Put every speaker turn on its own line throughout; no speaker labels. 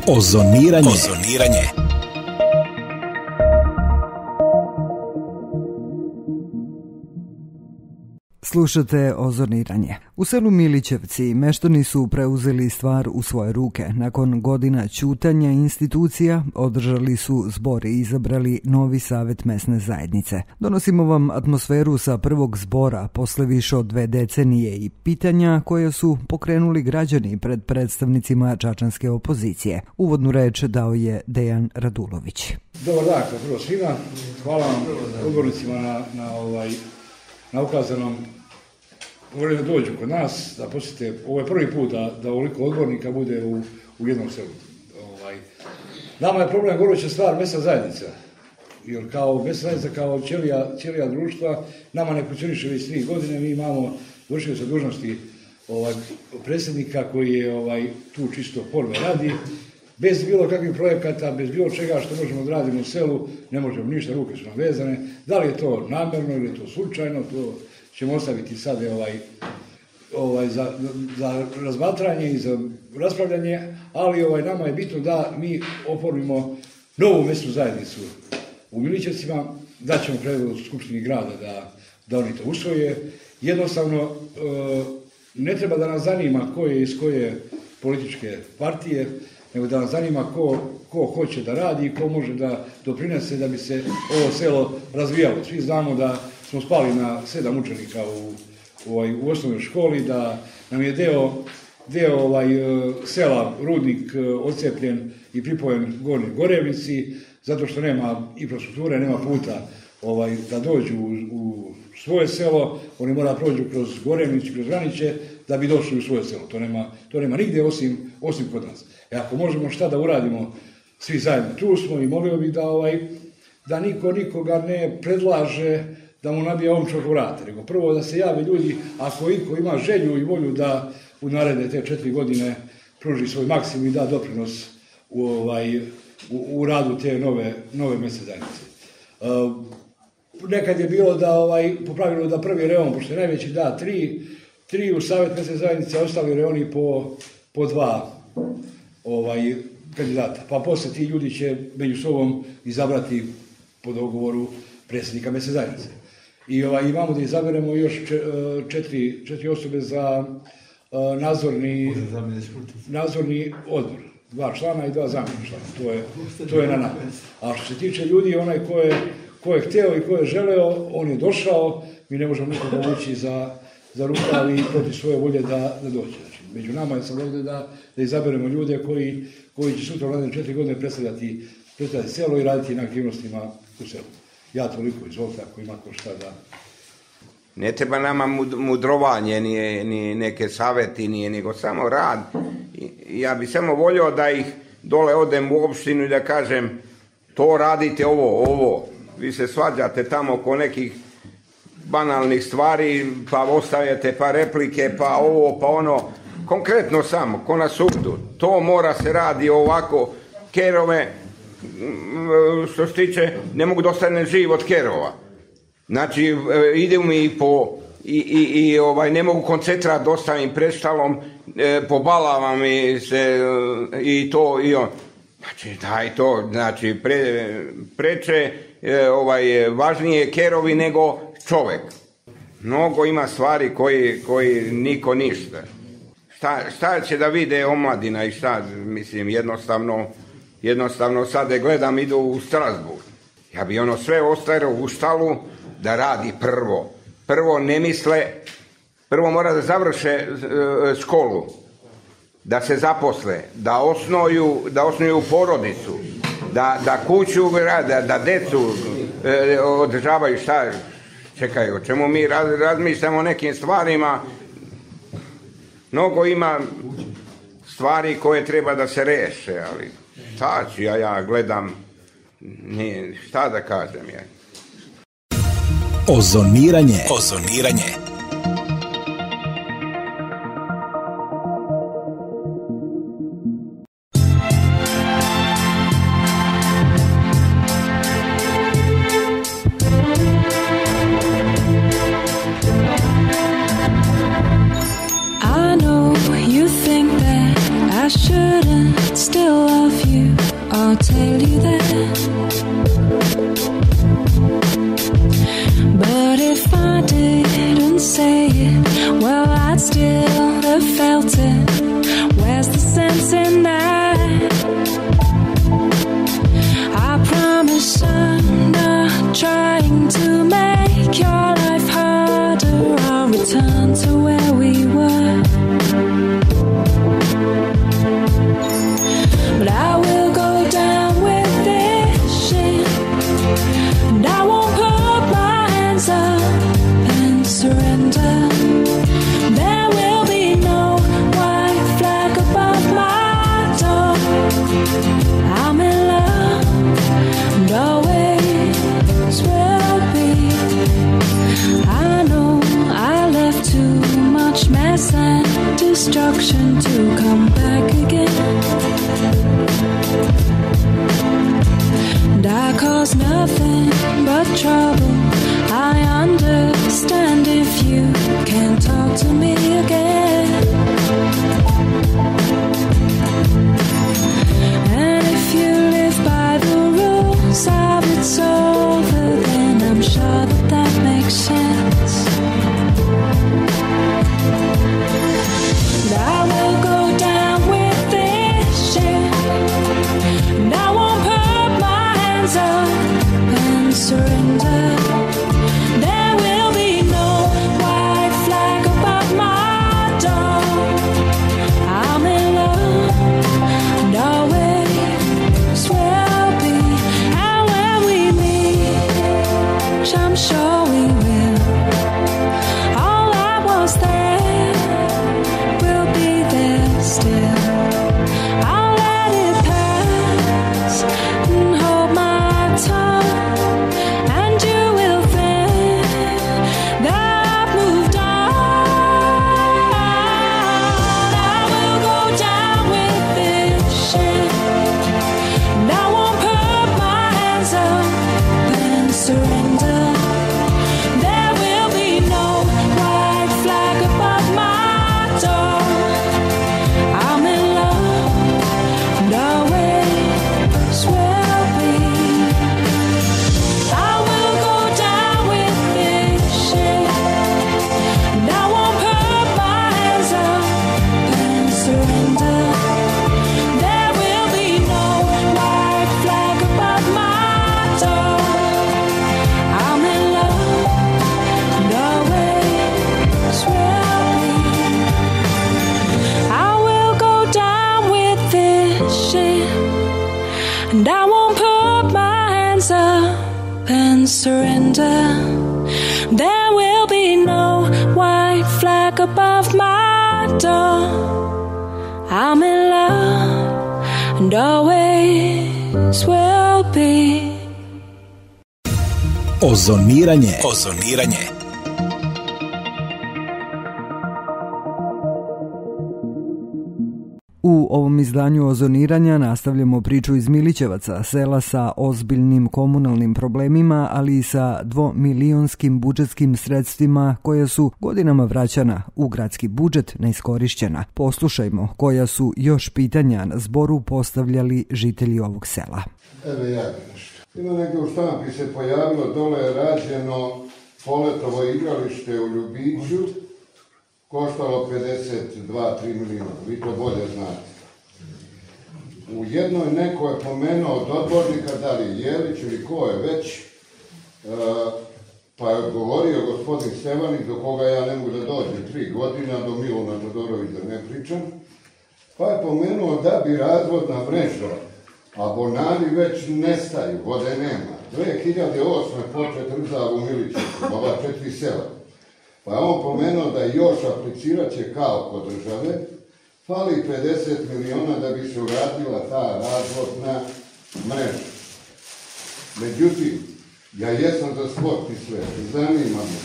Ozoniranje.
Slušate Ozoniranje. U selu Milićevci meštani su preuzeli stvar u svoje ruke. Nakon godina ćutanja institucija održali su zbor i izabrali novi savjet mesne zajednice. Donosimo vam atmosferu sa prvog zbora posle više od 2 decenije i pitanja koje su pokrenuli građani pred predstavnicima čačanske opozicije. Uvodnu reč dao je Dejan Radulović.
Dobar dan, prvo svima. Hvala vam odbornicima na ukazanom da dođu kod nas, da posjetite. Ovo je prvi put da ovoliko odbornika bude u jednom selu. Nama je problem goruća stvar mesna zajednica. Jer kao mesna zajednica, kao ćelija društva, nama ne funkcioniše već 3 godine. Mi imamo vršioca dužnosti predsjednika koji je tu čisto forme radi. Bez bilo kakvih projekata, bez bilo čega što možemo da radimo u selu, ne možemo ništa, ruke su nam vezane. Da li je to namjerno ili je to slučajno, to ćemo ostaviti sad za razmatranje i za raspravljanje, ali nama je bitno da mi oformimo novu mesnu zajednicu u Milićevcima, da ćemo predlog u Skupštini grada da oni to usvoje. Jednostavno, ne treba da nas zanima ko je iz koje političke partije, nego da nas zanima ko hoće da radi i ko može da doprinese da bi se ovo selo razvijalo. Svi znamo da smo spali na 7 učenika u osnovnoj školi, da nam je deo sela Rudnik odcepljen i pripojen Gornjoj Gorevnici, zato što nema infrastrukture, nema puta da dođu u svoje selo. Oni mora prođu kroz Gorevnicu, kroz Vraniće, da bi došli u svoje selo. To nema nigdje osim kod nas. Ako možemo šta da uradimo svi zajedno, tu smo i molio bih da niko nikoga ne predlaže da mu nabija omčog vrata, nego prvo da se jave ljudi, ako iko ima želju i volju da u naredne te 4 godine pruži svoj maksimum i da doprinos u radu te nove mesne zajednice. Nekad je bilo po pravilu da prvi reon, pošto je najveći, da 3 u savjet mesne zajednice, ostali reoni po 2 kandidata. Pa posle ti ljudi će među sobom izabrati po dogovoru predsjednika mesne zajednice. I imamo da izaberemo još 4 osobe za nadzorni odbor. 2 člana i 2 zamjenika člana. To je na nama. A što se tiče ljudi, onaj ko je hteo i ko je želeo, on je došao. Mi ne možemo nikoga vući za rukav i protiv svoje volje da dođe. Znači, među nama je sad ovdje da izaberemo ljude koji će sutra u naredne 4 godine predstavljati selo i raditi na aktivnostima u selu. Ja toliko, izvolite, ako ima ko šta da...
Ne treba nama mudrovanje, ni neke savjeti, nego samo rad. Ja bi samo volio da ih dole odem u opštinu i da kažem to radite ovo. Vi se svađate tamo oko nekih banalnih stvari, pa ostavljate pa replike, pa ovo, pa ono. Konkretno samo, ko na sudu. To mora se radi ovako. Kerove, što se tiče, ne mogu da ostane živ od kerova. Znači, idem mi i ne mogu koncentrat da ostavim preštalom, pobalava mi se i to i on. Znači, daj to, znači, preče važnije kerovi nego čovek. Mnogo ima stvari koji niko ništa. Šta će da vide omladina i šta, mislim, jednostavno sad gledam, idu u Strasbourg. Ja bi sve ostavio u štalu da radi prvo. Prvo ne misle, prvo mora da završe školu, da se zaposle, da osnuju porodicu, da kuću rade, da decu održavaju. Šta čekaju, o čemu mi razmišljamo o nekim stvarima. Mnogo ima stvari koje treba da se reše, ali šta ću ja gledam, šta da kažem ja.
Ozoniranje. still love you, I'll tell you that. But if I didn't say it, well, I'd still have felt it. Where's the sense in that? I promise I'm not trying to make your life harder. I'll return to where we were. But I will go down with this shit, and I won't put my hands up and surrender. There will be no white flag above my door. I'm in love and always will be. I know I left too much mess and destruction to come back again. And I cause nothing but trouble. I understand if you can't talk to me again. And if you live by the rules of it's over, then I'm sure that that makes sense. But I will go down with this shit, and I won't put my hands up and surrender. There will be no white flag above my door. I'm in love and always will be. And when we meet, which I'm sure we will, all that was there will be there still. I'll let it pass and hold my tongue, and you will think that I've moved on. I will go down with this shit, and I won't put my hands up and surrender. There will be no white flag above my door. I'm in love and always will be. I will go down with this shit, and I won't put my hands up and surrender. There will be no white flag above my door. I'm in love and always will be. I will go down with this shit, and I won't put my hands up and surrender. There will be no white flag above my door. I'm in love and always will be.
Ozoniranje.
U ovom izdanju Ozoniranja nastavljamo priču iz Milićevaca, sela sa ozbiljnim komunalnim problemima, ali i sa 2-milionskim budžetskim sredstvima koja su godinama vraćana u gradski budžet neiskorišćena. Poslušajmo koja su još pitanja na zboru postavljali žitelji ovog sela.
Evo ja nešto. Ima negdje u štampi se pojavilo, dole je rađeno Poletovo igralište u Ljubiću, koštalo 52-3 milijuna, vi to bolje znate. U jednoj neko je pomenuo od odbornika, da li Jelić ili ko je već, pa je odgovorio gospodin Stevanik, do koga ja ne mogu da dođem 3 godina, do Miluna Todorovića ne pričam, pa je pomenuo da bi razvodna mreža, abonari već nestaju, vode nema. 2008. počet Rzav u Milićevcu, ova 4 sela. Pa je on pomenuo da još aplicirat će kao kod države, fali 50 miliona da bi se uradila ta razvodna mreža. Međutim, ja jesam za sport i sve, zanima me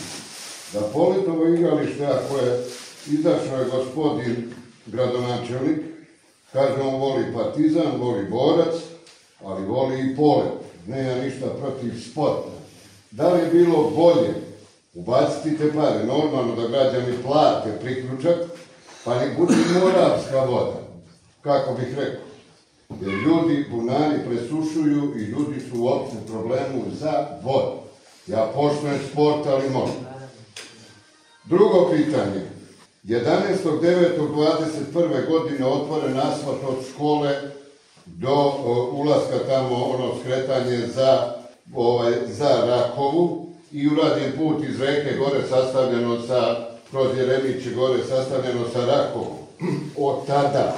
da Poletovo igralište, ako je izašao je gospodin gradonačelnik, kaže on voli Partizan, voli Borac, ali voli i Polet. Ne ja ništa protiv sporta. Da li je bilo bolje ubaciti te pare, normalno da građani plate priključak, pa ne guti Moravska voda, kako bih rekao. Jer ljudi, bunari presušuju i ljudi su u općem problemu za vodu. Ja poštujem sport, ali molim. Drugo pitanje. 11.9.21. godine otvoren asfalt od škole do ulaska tamo, skretanje za Rakovu i urađen put iz Reke gore sastavljeno kroz Jeremiće gore sastavljeno sa Rakovu. Od tada,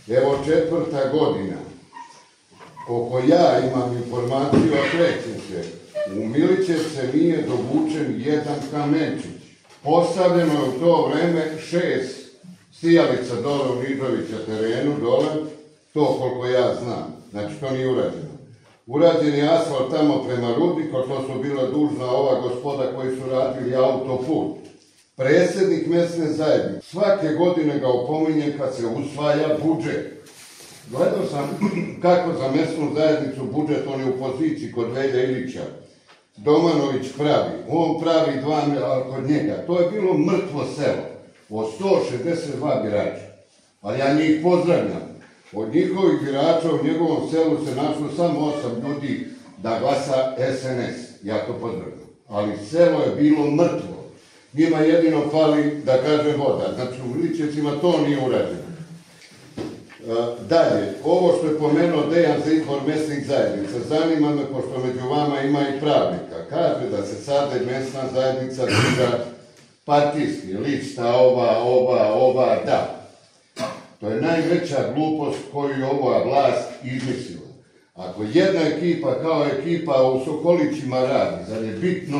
evo 4. godina, koliko ja imam informaciju, a krećem se, u Milićevce nije dovučen jedan kamenčić. Postavljeno je u to vreme 6 sijalica dole u Niđovića terenu, dole, to koliko ja znam. Znači, to nije urađeno. Urađen je asfalt tamo prema Rudniku, to su bila dužna ova gospoda koji su radili autoput. Predsjednik mesne zajednice svake godine ga opominje kad se usvaja budžet. Gledao sam kako za mesnu zajednicu budžet, on je u poziciji kod Velja Ilića. Domanović pravi, on pravi 2 milijuna kod njega. To je bilo mrtvo selo od 162 birača. Ali ja njih pozdravljam. Od njihovih birača u njegovom selu se našlo samo 8 ljudi da glasa SNS. Ja to pozdravljam. Ali selo je bilo mrtvo. Njima jedino fali, da kaže, voda. Znači u Milićevcima to nije urađeno. Dalje, ovo što je pomenuo Dejan za izbor mesnih zajednica, zanima me, pošto među vama ima i pravnika, kaže da se sada mesna zajednica bira partijski, lista ova, da. To je najveća glupost koju je ova vlast izmislila. Ako jedna ekipa kao ekipa u Sokolićima radi, zar je bitno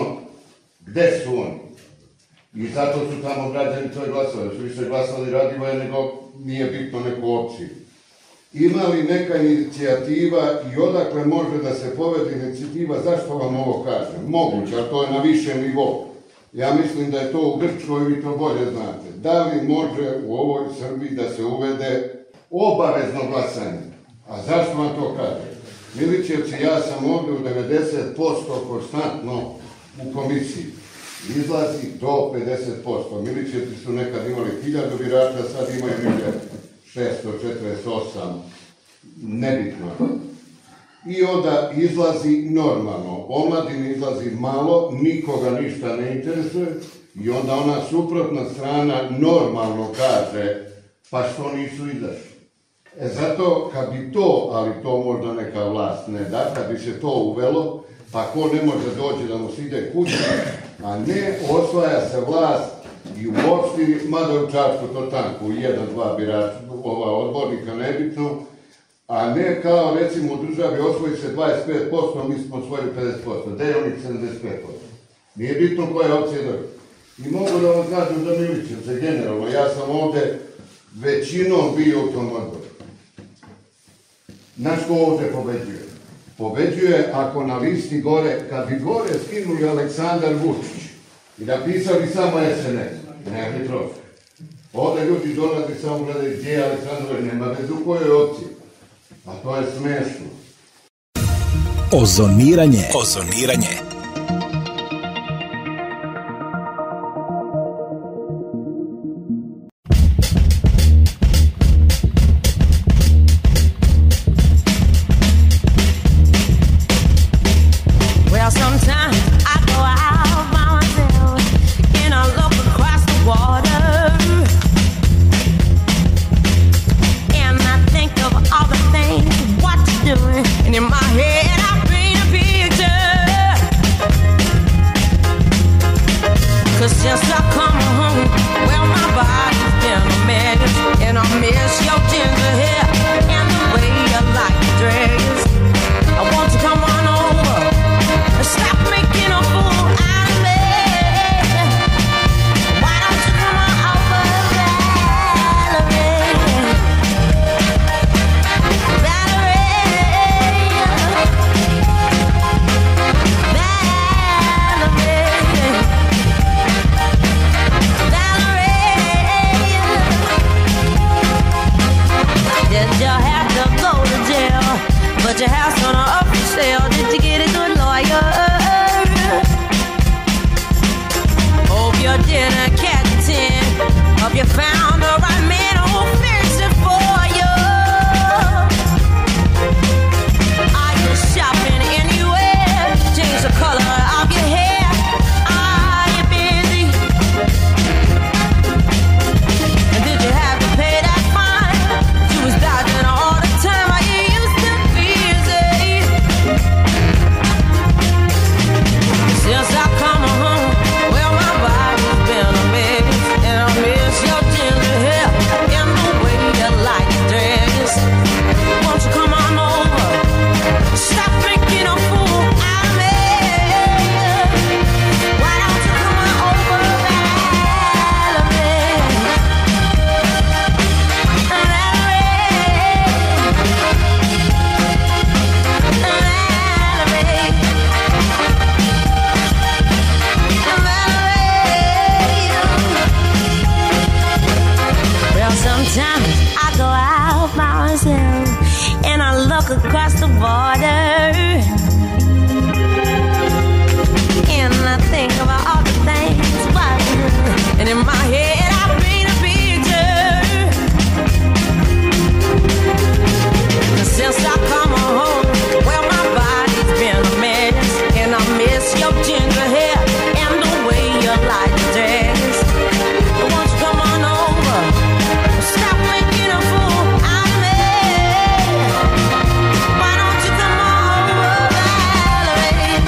gde su oni? I zato su tamo građani to glasali, su više glasali Radivoje nego nije bitno neku opciju. Ima li neka inicijativa i odakle može da se povede inicijativa, zašto vam ovo kažem? Moguće, a to je na višem nivou. Ja mislim da je to u Grčkoj, vi to bolje znate. Da li može u ovoj Srbiji da se uvede obavezno glasanje? A zašto vam to kažem? Milićevci, ja sam ovdje u 90% konstantno u komisiji. Izlazi do 50%. Milićevci su nekad imali 1000 birača, sad imaju 648. Nebitno. I onda izlazi normalno. Omladin izlazi malo, nikoga ništa ne interesuje i onda ona suprotna strana normalno kaže pa što nisu izašli. Zato kad bi to, ali to možda neka vlast ne da, kad bi se to uvelo, pa ko ne može doći da mu se ide kuća, a ne osvaja se vlast i u opštini, mada u Čačku to tanko, 1-2 birača, odbornika nebitno, a ne kao recimo u državi osvoji se 25%, mi smo osvojili 50%, da je onih 75%. Nije bitno koja opcija država. I mogu da vam kažem za Milićevce generalno, ja sam ovde većinom bio u tom odboru. Znaš ko ovde pobeđuje? Pobeđuje ako na listi gore, kad bi gore skinuli Aleksandar Vučić i napisali samo SNS, ne bi trošak. Ovde ljudi dolazi samo gledaju gdje je Aleksandar Vučić, nema već u kojoj opciji. A to je smešno.
Ozoniranje. walk across the border, and I think about all the things about you, and in my head I paint a picture. Since I come home, well, my body's been a mess, and I miss your ginger hair and the way you like to dance. Won't you come on over? Stop making a fool out of me. Why don't you come on over, Valerie?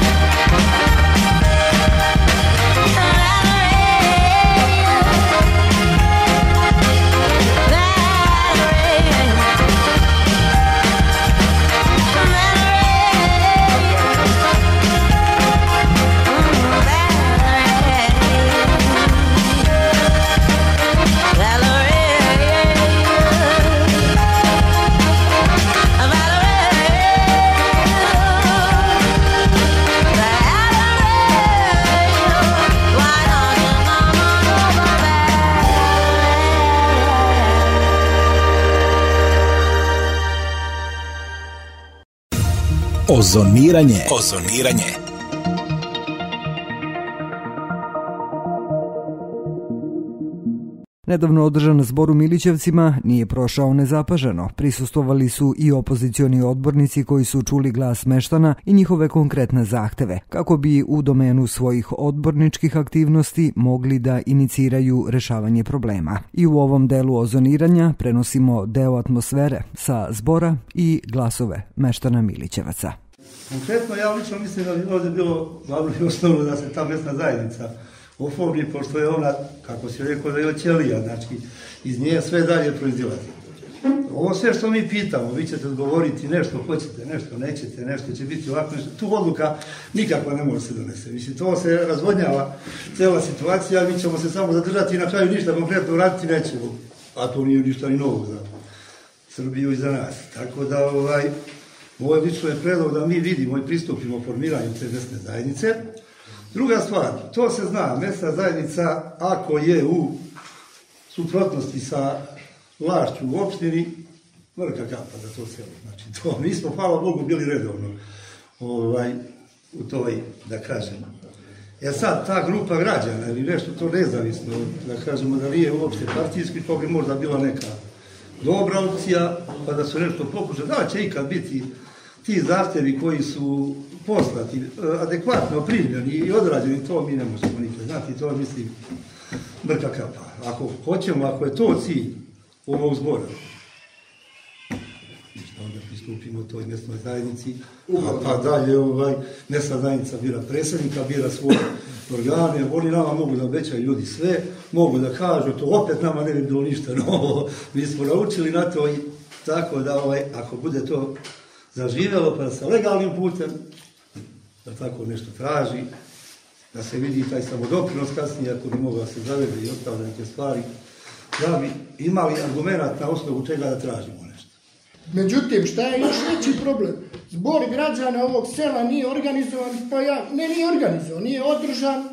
Ozoniranje.
Nedavno održan zbor u Milićevcima nije prošao nezapaženo. Prisustvovali su i opozicioni odbornici koji su čuli glas meštana i njihove konkretne zahteve, kako bi u domenu svojih odborničkih aktivnosti mogli da iniciraju rešavanje problema. I u ovom delu ozoniranja prenosimo deo atmosfere sa zbora i glasove meštana Milićevaca.
Konkretno, ja lično mislim da bi ovdje bilo glavno i osnovno da se ta mjesna zajednica oformi, pošto je ona, kako si rekao, da je oćelija, znači iz nje sve dalje proizilazi. Ovo sve što mi pitamo, vi ćete odgovoriti nešto, hoćete, nešto nećete, nešto će biti ovako, nešto. Tu odluka nikakva ne može se donese. Mislim, to se razvodnjava cijela situacija, mi ćemo se samo zadržati i na kraju ništa konkretno raditi nećemo. A to nije ništa ni novo za Srbiju i za nas. Tako da, moj lično je predlog da mi vidimo i pristupimo formiranju te mjesne zajednice. Druga stvar, to se zna, mjesna zajednica, ako je u suprotnosti sa vlašću u opštini, vrka kapa za to selo. Znači, to, mi smo, hvala Bogu, bili redovno u toj, da kažem. Sad, ta grupa građana ili nešto to nezavisno, da kažemo da nije uopšte partijski, to bi možda bila neka dobra opcija, pa da su nešto pokušali. Da će ikad biti ti zahtjevi koji su poslati, adekvatno primljeni i odrađeni, to mi ne možemo nikad znati, to mislim mrka kapa. Ako hoćemo, ako je to cilj ovog zbora, onda pristupimo toj mjesnoj zajednici, pa dalje mjesna zajednica bira predsjednika, bira svoje organe, oni nama mogu da obećaju ljudi sve, mogu da kažu, to opet nama ne bi bilo ništa novo, mi smo naučili na to i tako da ako bude to zaživjelo pa sa legalnim putem, da tako nešto traži, da se vidi taj samodoprinos kasnije, ako bi mogla se zavede i ostale neke stvari, da bi imali argumenat na osnovu čega da tražimo nešto.
Međutim, šta je još veći problem? Zbor građana ovog sela nije organizovan, nije organizovan, nije održan,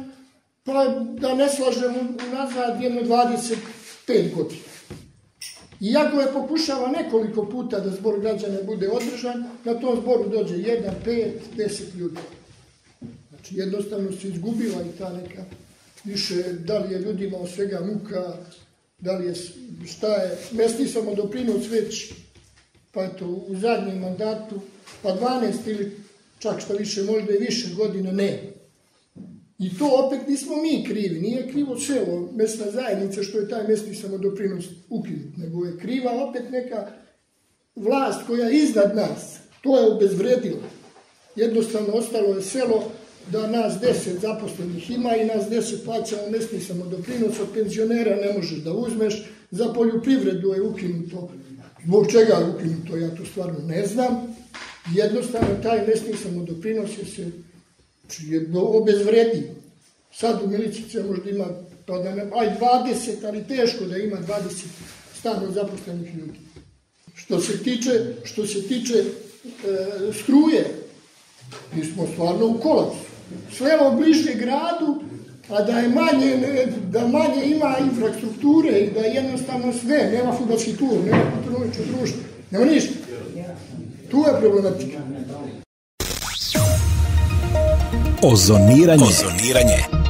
pa da ne slažemo nazad jedno 25 godina. Iako je pokušava nekoliko puta da zbor građana bude održan, na tom zboru dođe 1, 5, 10 ljudi. Znači jednostavno se izgubila i ta neka više, da li je ljudima od svega muka, da li je, šta je, mesni samodoprinos već, pa eto, u zadnjem mandatu, pa 12 ili čak što više, možda i više godina ne. I to opet nismo mi krivi, nije krivo selo, mesna zajednica što je taj mesni samodoprinos ukinut, nego je kriva opet neka vlast koja je iznad nas, to je obezvredila. Jednostavno ostalo je selo da nas 10 zaposlenih ima i nas 10 plaćamo mesni samodoprinos, od penzionera ne možeš da uzmeš, za poljoprivredu je ukinuto. Zbog čega je ukinuto, ja to stvarno ne znam. Jednostavno taj mesni samodoprinos je obezvredio. Sad u Milićevcima možda ima, pa da ne, 20, ali teško da ima 20 stalno zaposlenih ljudi. Što se tiče struje, mi smo stvarno u kolapsu. Selo bliže gradu, a da manje ima infrastrukture i da jednostavno sve, nema fudbalski klub, nema kulturno društvo. Nema ništa. Tu je problematika.
Ozoniranje.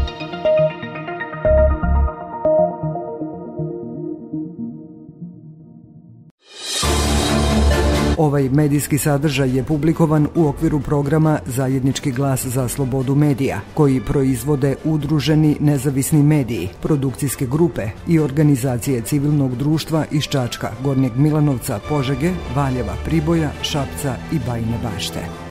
Ovaj medijski sadržaj je publikovan u okviru programa Zajednički glas za slobodu medija, koji proizvode udruženi nezavisni mediji, produkcijske grupe i organizacije civilnog društva iz Čačka, Gornjeg Milanovca, Požege, Valjeva, Priboja, Šapca i Bajine Bašte.